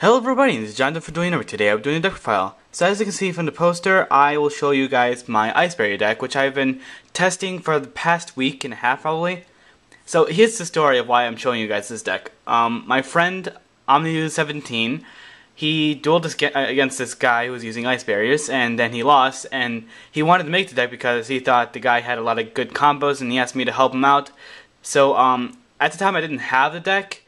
Hello everybody, this is Jonathan for doing number. Today I'm doing a deck profile. So as you can see from the poster, I will show you guys my Iceberry deck, which I've been testing for the past week and a half probably. So here's the story of why I'm showing you guys this deck. My friend Omniu17, he dueled against this guy who was using ice barriers, and then he lost, and he wanted to make the deck because he thought the guy had a lot of good combos, and he asked me to help him out. So at the time I didn't have the deck.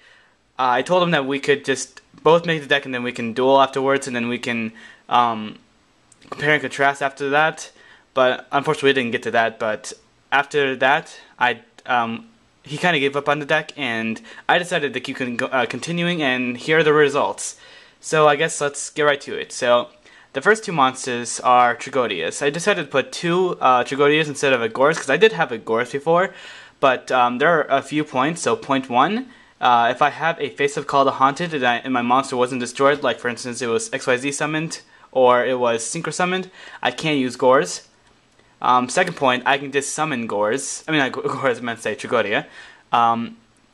I told him that we could just both make the deck and then we can duel afterwards, and then we can compare and contrast after that. But unfortunately we didn't get to that. But after that, he kind of gave up on the deck, and I decided to keep continuing, and here are the results. So I guess let's get right to it. So the first two monsters are Trigodias. I decided to put two Trigodias instead of a Gorz, because I did have a Gorz before, but there are a few points. So point one, if I have a face-up called a Haunted and my monster wasn't destroyed, like for instance it was XYZ summoned or it was Synchro summoned, I can't use Gorz. Second point, I can just summon Gorz. Gorz, I meant to say Trigodia.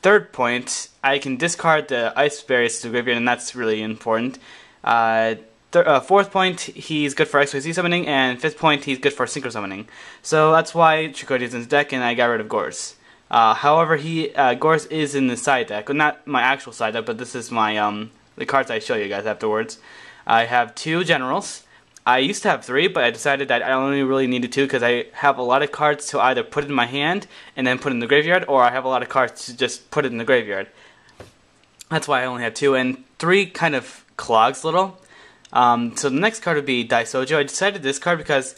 Third point, I can discard the Ice Barriers to the graveyard, and that's really important. Fourth point, he's good for XYZ summoning, and fifth point, he's good for Synchro summoning. So that's why Trigodia is in the deck, and I got rid of Gorz. However, Gorz is in the side deck. Well, not my actual side deck, but this is my the cards I show you guys afterwards. I have two generals. I used to have three, but I decided that I only really needed two because I have a lot of cards to either put in my hand and then put in the graveyard, or I have a lot of cards to just put it in the graveyard. That's why I only have two, and three kind of clogs a little. So the next card would be Daisojo. I decided this card because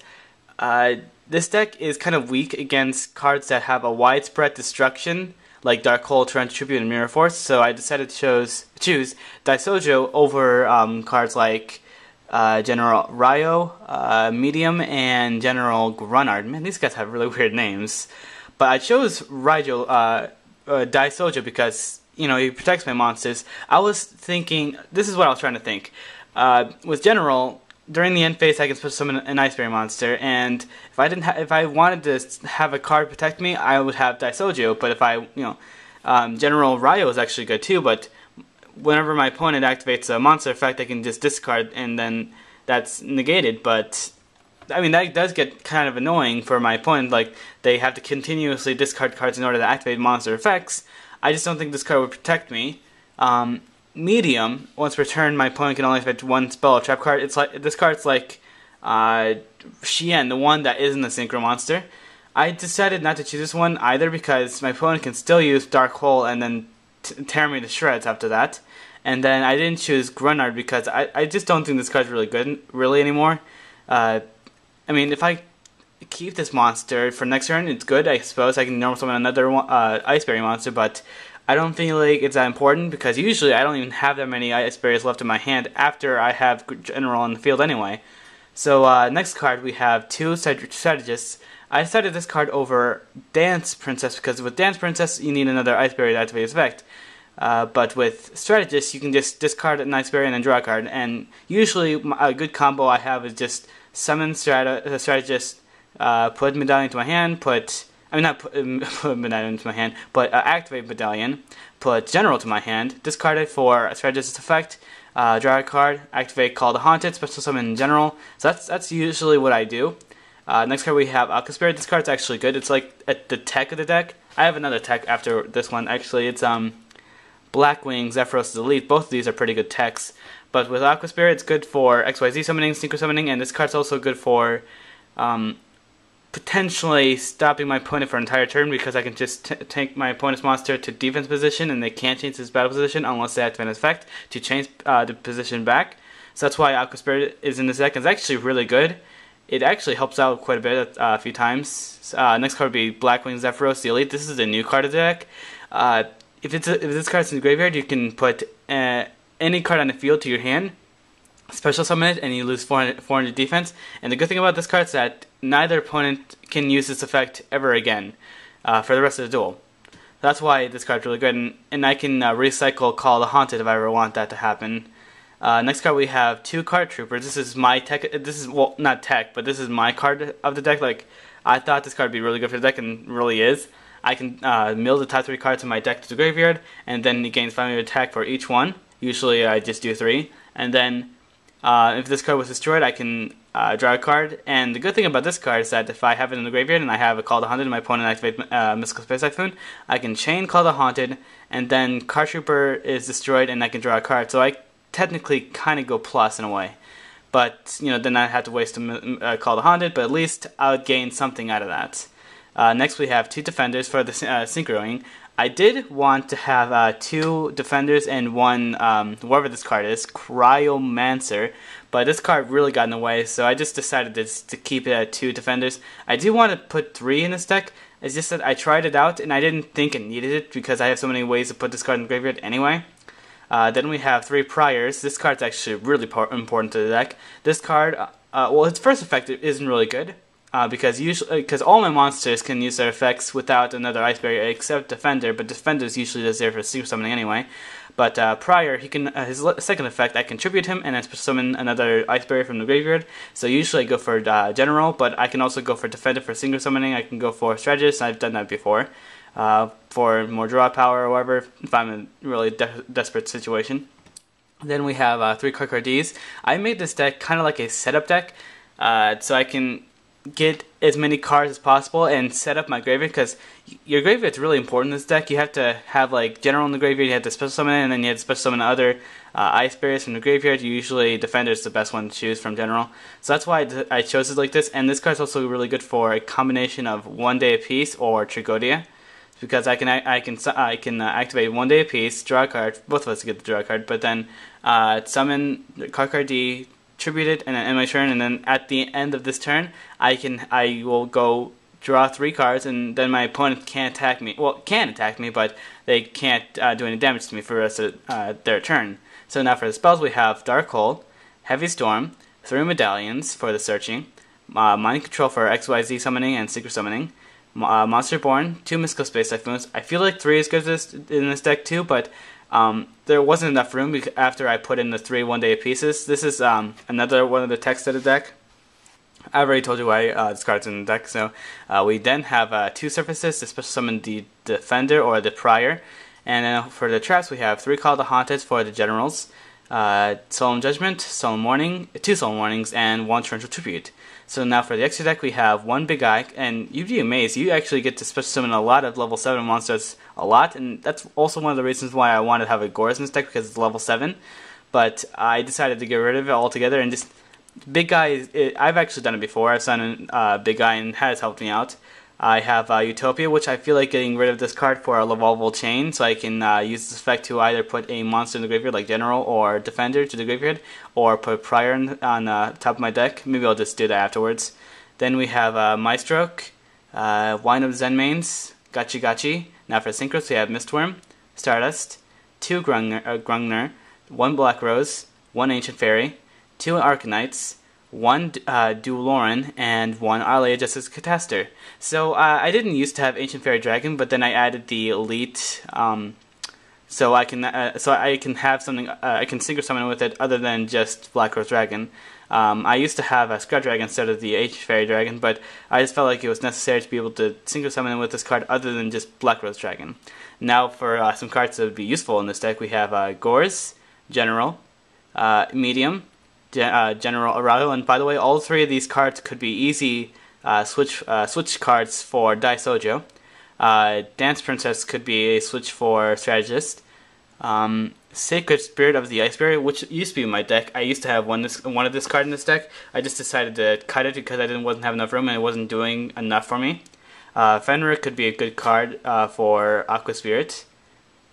this deck is kind of weak against cards that have a widespread destruction, like Dark Hole, Torrential Tribute, and Mirror Force. So I decided to choose Daisojo over cards like General Ryo, Medium, and General Grunard. Man, these guys have really weird names. But I chose Daisojo because, you know, he protects my monsters. I was thinking, this is what I was trying to think. With General, during the end phase, I can summon an Iceberry monster, and if I wanted to have a card protect me, I would have Daisojo. But if General Ryo is actually good too. But whenever my opponent activates a monster effect, I can just discard, and then that's negated. But I mean, that does get kind of annoying for my opponent. Like, they have to continuously discard cards in order to activate monster effects. I just don't think this card would protect me. Medium, once per turn, my opponent can only activate one spell or trap card. It's like this card's like Shien, the one that isn't a Synchro monster. I decided not to choose this one either because my opponent can still use Dark Hole and then tear me to shreds after that. And then I didn't choose Grunard because I just don't think this card's really good anymore. I mean, if I keep this monster for next turn, it's good, I suppose. I can normal summon another Iceberry monster, but I don't feel like it's that important because usually I don't even have that many Ice Barriers left in my hand after I have General on the field anyway. So next card we have two Strategists. I decided this card over Dance Princess because with Dance Princess you need another Ice Barrier to activate its effect. But with Strategist you can just discard an Ice Barrier and then draw a card. And usually a good combo I have is just summon Strategist, put Medallion into my hand, not put Medallion into my hand, but activate Medallion, put General to my hand, discard it for a Strategist effect, draw a card, activate Call the Haunted, special summon General. So that's usually what I do. Next card we have Aqua Spirit. This card's actually good. It's like the tech of the deck. I have another tech after this one actually. It's Blackwing, Zephyros Elite. Both of these are pretty good techs. But with Aqua Spirit, it's good for XYZ summoning, Synchro summoning, and this card's also good for potentially stopping my opponent for an entire turn because I can just take my opponent's monster to defense position and they can't change his battle position unless they activate an effect to change the position back. So that's why Aqua Spirit is in this deck. It's actually really good. It actually helps out quite a bit a few times. Next card would be Blackwing Zephyros the Elite. This is a new card of the deck. If this card's in the graveyard, you can put any card on the field to your hand, special summon it, and you lose 400 defense. And the good thing about this card is that neither opponent can use this effect ever again for the rest of the duel. That's why this card's really good, and I can recycle Call the Haunted if I ever want that to happen. Next card we have two Card Troopers. This is my tech. This is, well, not tech, but this is my card of the deck. Like, I thought this card would be really good for the deck, and really is. I can mill the top 3 cards in my deck to the graveyard, and then it gains 500 attack for each one. Usually I just do 3, and then if this card was destroyed, I can draw a card. And the good thing about this card is that if I have it in the graveyard and I have a Call the Haunted and my opponent activates Mystical Space Typhoon, I can chain Call the Haunted, and then Card Trooper is destroyed and I can draw a card. So I technically kind of go plus in a way. But, then I have to waste a Call the Haunted, but at least I would gain something out of that. Next we have 2 defenders for the synchroing. I did want to have 2 defenders and 1, whatever this card is, Cryomancer, but this card really got in the way, so I just decided to keep it at 2 defenders. I do want to put 3 in this deck. It's just that I tried it out and I didn't think it needed it because I have so many ways to put this card in the graveyard anyway. Then we have 3 Priors. This card's actually really important to the deck. This card, well, its first effect isn't really good. Because all my monsters can use their effects without another Ice Barrier except Defender, but Defender is usually just there for secret summoning anyway. But Prior, he can his second effect, I can tribute him and then summon another Ice Barrier from the graveyard. So usually I go for General, but I can also go for Defender for single summoning. I can go for Strategist. I've done that before for more draw power or whatever if I'm in a really desperate situation. Then we have 3 Ds. I made this deck kind of like a setup deck, so I can get as many cards as possible and set up my graveyard, because your graveyard's really important in this deck. You have to have like General in the graveyard, you have to special summon it, and then you have to special summon other Ice Barriers from the graveyard. Usually Defender is the best one to choose from General, so that's why I chose it like this. And this card's also really good for a combination of 1 day apiece or Trigodia, because I can activate 1 day apiece, draw a card. Both of us get the draw card, but then summon Card D, tribute it, and then end my turn, and then at the end of this turn I will go draw 3 cards, and then my opponent can't attack me. Well, can attack me, but they can't do any damage to me for the rest of their turn. So now for the spells we have Dark Hold, Heavy Storm, 3 Medallions for the searching, Mind Control for XYZ summoning and secret summoning, Monster Born, 2 Mystical Space Typhoons. I feel like 3 is good in this deck too, but there wasn't enough room after I put in the 3 1 day pieces. This is another one of the text of the deck. I've already told you why this card's in the deck. So we then have 2 surfaces to special summon the Defender or the Prior. And then for the traps we have 3 Call the Haunted for the Generals, Solemn Judgment, Solemn Warning, 2 Solemn Warnings, and 1 Torrential Tribute. So now for the extra deck we have 1 Big Eye, and you'd be amazed, you actually get to special summon a lot of level 7 monsters a lot, and that's also one of the reasons why I wanted to have a Gorz in this deck, because it's level 7, but I decided to get rid of it altogether, and just, Big Eye, I've actually done it before. I've done Big Eye and it has helped me out. I have Utopia, which I feel like getting rid of this card for a Levolvable Chain, so I can use this effect to either put a monster in the graveyard, like General or Defender, to the graveyard, or put Prior on top of my deck. Maybe I'll just do that afterwards. Then we have Maestroke, Wine of Zenmanes, Gachi Gachi. Now for Synchros, we have Mistworm, Stardust, 2 Grungner, 1 Black Rose, 1 Ancient Fairy, 2 Arcanites, 1 Duloran, and 1 Arlea Justice Cataster. So I didn't used to have Ancient Fairy Dragon, but then I added the Elite, so I can have something. I can Synchro Summon with it other than just Black Rose Dragon. I used to have a Scrub Dragon instead of the Ancient Fairy Dragon, but I just felt like it was necessary to be able to Synchro Summon with this card other than just Black Rose Dragon. Now for some cards that would be useful in this deck, we have Gorz, General, Medium, General Araujo, and by the way, all 3 of these cards could be easy switch cards for Dai Sojo. Dance Princess could be a switch for Strategist. Sacred Spirit of the Ice Barrier, which used to be in my deck. I used to have one of this card in this deck. I just decided to cut it because I wasn't have enough room and it wasn't doing enough for me. Fenrir could be a good card for Aqua Spirit.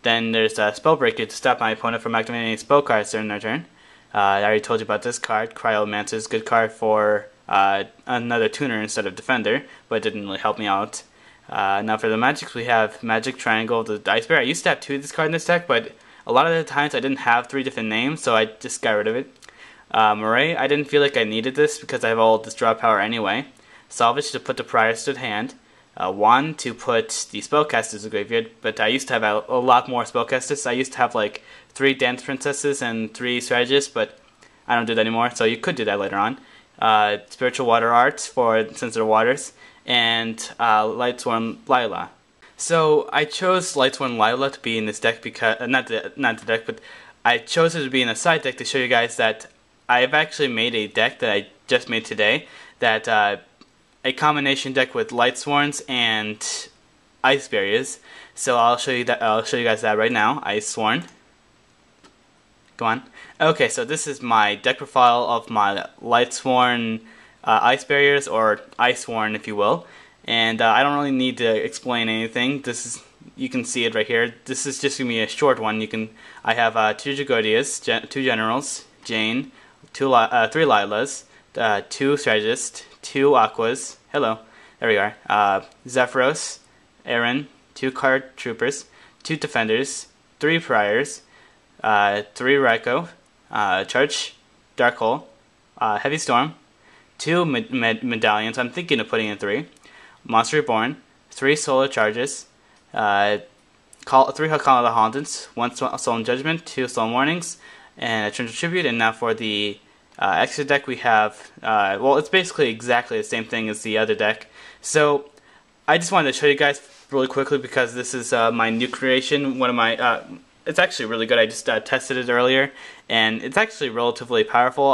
Then there's Spellbreaker to stop my opponent from activating any spell cards during their turn. I already told you about this card. Cryomancer is a good card for another tuner instead of Defender, but it didn't really help me out. Now for the magics, we have Magic Triangle, the Ice Bear. I used to have 2 of this card in this deck, but a lot of the times I didn't have 3 different names, so I just got rid of it. Murray, I didn't feel like I needed this because I have all this draw power anyway. Salvage to put the Priors to the hand. Wand to put the Spellcasters in the graveyard, but I used to have a lot more Spellcasters. I used to have like 3 Dance Princesses and 3 Strategists, but I don't do that anymore, so you could do that later on. Spiritual Water Arts for Sensitive Waters, and Lightsworn Lila. So I chose Lightsworn Lila to be in this deck because not the deck, but I chose it to be in a side deck to show you guys that I've actually made a deck that I just made today, that a combination deck with Lightsworns and Ice Barriers. So I'll show you that. I'll show you guys that right now. Icesworn. Go on. Okay, so this is my deck profile of my Lightsworn Ice Barriers, or Icesworn if you will. And I don't really need to explain anything. This is, you can see it right here. This is just gonna be a short one. I have 2 Jagodias, 2 Generals, Jane, 3 Lilas, 2 Strategists, 2 Aquas. Hello, there we are. Zephyros, Aaron, 2 Card Troopers, 2 Defenders, 3 Priors, 3 Raiko, Charge, Dark Hole, Heavy Storm, 2 Medallions. I'm thinking of putting in 3. Monster Reborn, 3 Solar Charges, 3 Call of the Haunteds, 1 Solemn Judgment, 2 Solemn Warnings, and a Torrential Tribute. And now for the extra deck we have, well, it's basically exactly the same thing as the other deck. So I just wanted to show you guys really quickly because this is my new creation. One of my, it's actually really good. I just tested it earlier, and it's actually relatively powerful.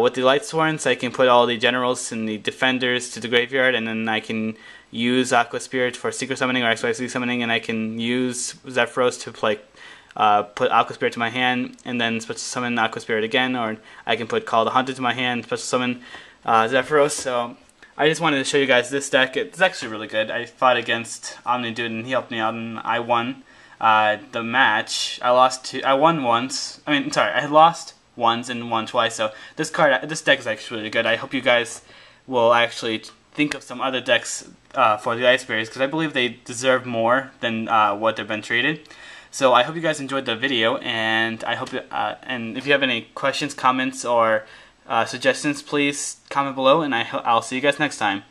With the Lightsworns, I can put all the generals and the defenders to the graveyard, and then I can use Aqua Spirit for secret summoning or XYZ summoning, and I can use Zephyros to put Aqua Spirit to my hand, and then special summon Aqua Spirit again, or I can put Call of the Hunted to my hand, special summon Zephyros. So I just wanted to show you guys this deck. It's actually really good. I fought against Omnidude, and he helped me out, and I won the match. I won once. I mean, sorry, I had lost once and won twice. So this deck is actually really good. I hope you guys will actually think of some other decks for the Ice Barriers, because I believe they deserve more than what they've been treated. So I hope you guys enjoyed the video, and I hope and if you have any questions, comments, or suggestions, please comment below, and I'll see you guys next time.